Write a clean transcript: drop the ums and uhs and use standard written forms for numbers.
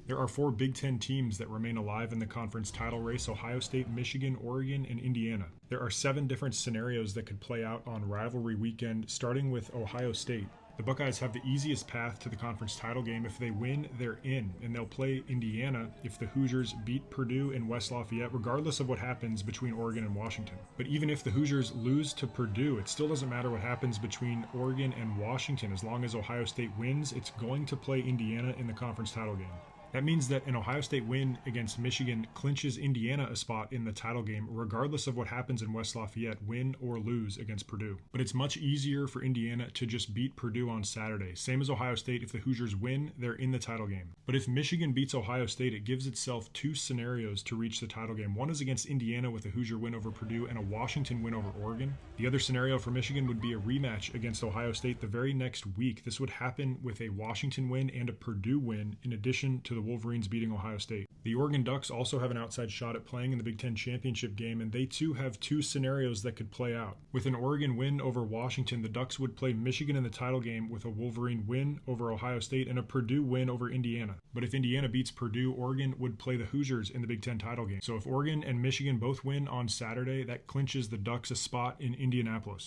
There are four Big Ten teams that remain alive in the conference title race: Ohio State, Michigan, Oregon, and Indiana. There are 7 different scenarios that could play out on rivalry weekend, starting with Ohio State. The Buckeyes have the easiest path to the conference title game. If they win, they're in, and they'll play Indiana if the Hoosiers beat Purdue and West Lafayette, regardless of what happens between Oregon and Washington. But even if the Hoosiers lose to Purdue, it still doesn't matter what happens between Oregon and Washington. As long as Ohio State wins, it's going to play Indiana in the conference title game. That means that an Ohio State win against Michigan clinches Indiana a spot in the title game, regardless of what happens in West Lafayette, win or lose against Purdue. But it's much easier for Indiana to just beat Purdue on Saturday. Same as Ohio State, if the Hoosiers win, they're in the title game. But if Michigan beats Ohio State, it gives itself 2 scenarios to reach the title game. One is against Indiana with a Hoosier win over Purdue and a Washington win over Oregon. The other scenario for Michigan would be a rematch against Ohio State the very next week. This would happen with a Washington win and a Purdue win, in addition to the Wolverines beating Ohio State. The Oregon Ducks also have an outside shot at playing in the Big Ten championship game, and they too have 2 scenarios that could play out. With an Oregon win over Washington, the Ducks would play Michigan in the title game with a Wolverine win over Ohio State and a Purdue win over Indiana. But if Indiana beats Purdue, Oregon would play the Hoosiers in the Big Ten title game. So if Oregon and Michigan both win on Saturday, that clinches the Ducks a spot in Indianapolis.